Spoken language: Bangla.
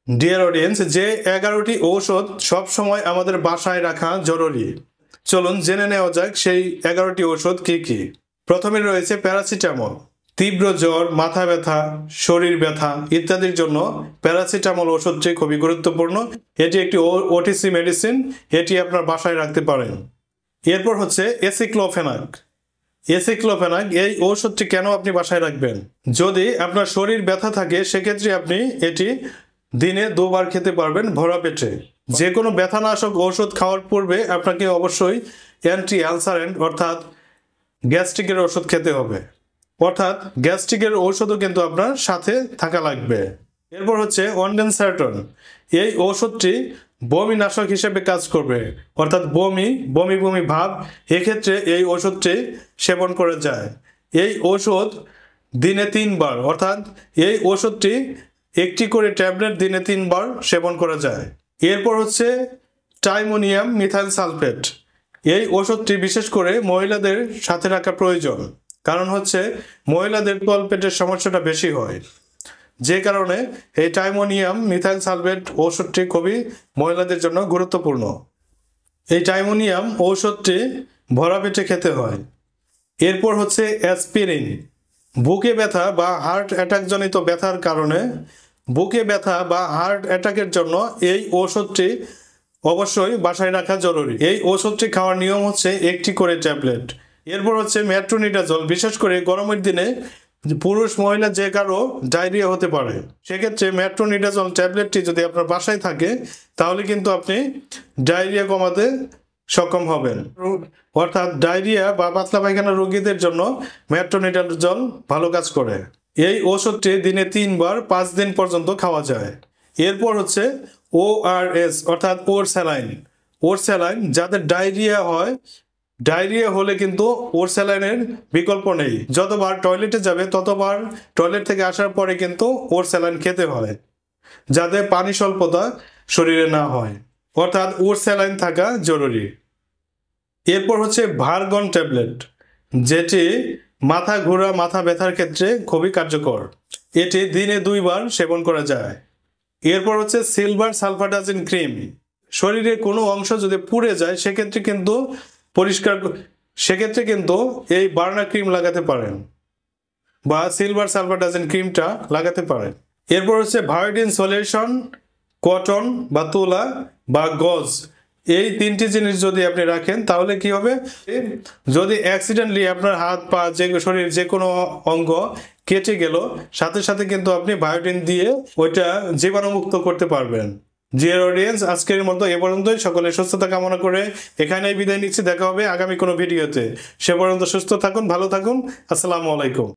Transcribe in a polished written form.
ডিয়ার অডিয়েন্স, যে 11টি ঔষধ সব সময় আমাদের বাসায় রাখা জরুরি, চলুন জেনে নেওয়া যাক সেই 11টি ঔষধ কি কি। প্রথমে রয়েছে প্যারাসিটামল। তীব্র জ্বর, মাথা ব্যথা, শরীর ব্যথা ইত্যাদির জন্য প্যারাসিটামল ওষুধটি খুবই গুরুত্বপূর্ণ। এটি একটি ওটিসি মেডিসিন, এটি আপনার বাসায় রাখতে পারেন। এরপর হচ্ছে এসিক্লোফেনাক। এসিক্লোফেনাক এই ঔষধটি কেন আপনি বাসায় রাখবেন? যদি আপনার শরীর ব্যথা থাকে সেক্ষেত্রে আপনি এটি দিনে 2 বার খেতে পারবেন ভরা পেটে। যে কোনো ব্যথানাশক ঔষধ খাওয়ার পূর্বে আপনাকে অবশ্যই অ্যান্টি অ্যালসারেন্ট অর্থাৎ গ্যাস্ট্রিকের ওষুধ খেতে হবে, অর্থাৎ গ্যাস্ট্রিকের ঔষধও কিন্তু আপনার সাথে থাকা লাগবে। এরপর হচ্ছে অনডেনসার্টন। এই ঔষধটি বমিনাশক হিসেবে কাজ করবে, অর্থাৎ বমি বমি ভাব, এক্ষেত্রে এই ওষুধটি সেবন করা যায়। এই ঔষধ দিনে 3 বার, অর্থাৎ এই ওষুধটি একটি করে ট্যাবলেট দিনে 3 বার সেবন করা যায়। এরপর হচ্ছে টাইমোনিয়াম মিথাইল সালফেট। এই ওষুধটি বিশেষ করে মহিলাদের সাথে রাখা প্রয়োজন, কারণ হচ্ছে মহিলাদের তলপেটের সমস্যাটা বেশি হয়, যে কারণে এই টাইমোনিয়াম মিথাইল সালফেট ঔষধটি খুবই মহিলাদের জন্য গুরুত্বপূর্ণ। এই টাইমোনিয়াম ঔষধটি ভরা পেটে খেতে হয়। এরপর হচ্ছে অ্যাসপিরিন। বুকে ব্যথা বা হার্ট অ্যাটাকজনিত ব্যথার কারণে, বুকে ব্যথা বা হার্ট অ্যাটাকের জন্য এই ঔষধটি অবশ্যই বাসায় রাখা জরুরি। এই ঔষধটি খাওয়ার নিয়ম হচ্ছে একটি করে ট্যাবলেট। এরপর হচ্ছে মেট্রোনিডাজল। বিশেষ করে গরমের দিনে পুরুষ মহিলা যে কারো ডায়রিয়া হতে পারে, সেক্ষেত্রে মেট্রোনিডাজল ট্যাবলেটটি যদি আপনার বাসায় থাকে তাহলে কিন্তু আপনি ডায়রিয়া কমাতে সক্ষম হবেন। অর্থাৎ ডায়রিয়া বা পাতলা পায়খানা রোগীদের জন্য মেট্রোনিডাজল ভালো কাজ করে। এই ওষুধটি দিনে 3 বার 5 দিন পর্যন্ত খাওয়া যায়। এরপর হচ্ছে ORS অর্থাৎ ওর স্যালাইন। ওর স্যালাইন যাদের ডায়রিয়া হয়, ডায়রিয়া হলে কিন্তু ওর স্যালাইনের বিকল্প নেই। যতবার টয়লেটে যাবে ততবার টয়লেট থেকে আসার পরে কিন্তু ওর স্যালাইন খেতে হয়, যাতে পানি স্বল্পতা শরীরে না হয়, অর্থাৎ ওর স্যালাইন থাকা জরুরি। এরপর হচ্ছে ভার্গন ট্যাবলেট, যেটি মাথা ঘোরা মাথা ব্যথার ক্ষেত্রে খুবই কার্যকর। এটি দিনে 2 বার সেবন করা যায়। এরপর হচ্ছে সিলভার সালফাডাজিন ক্রিম। শরীরের কোনো অংশ যদি পুড়ে যায় সেক্ষেত্রে কিন্তু এই বার্নার ক্রিম লাগাতে পারেন বা সিলভার সালফাডাজিন ক্রিমটা লাগাতে পারেন। এরপর হচ্ছে ভায়োডিন সলিউশন, কটন বা তুলা বা গজ। এই 3টি জিনিস যদি আপনি রাখেন তাহলে কি হবে, যদি অ্যাক্সিডেন্টলি আপনার হাত পা শরীর যে কোনো অঙ্গ কেটে গেল, সাথে সাথে কিন্তু আপনি বায়োটিন দিয়ে ওইটা জীবাণুমুক্ত করতে পারবেন। ডিয়ার অডিয়েন্স, আজকের মতো এ পর্যন্তই। সকলের সুস্থতা কামনা করে এখানেই বিদায় নিচ্ছি। দেখা হবে আগামী কোনো ভিডিওতে। সে পর্যন্ত সুস্থ থাকুন, ভালো থাকুন। আসসালামু আলাইকুম।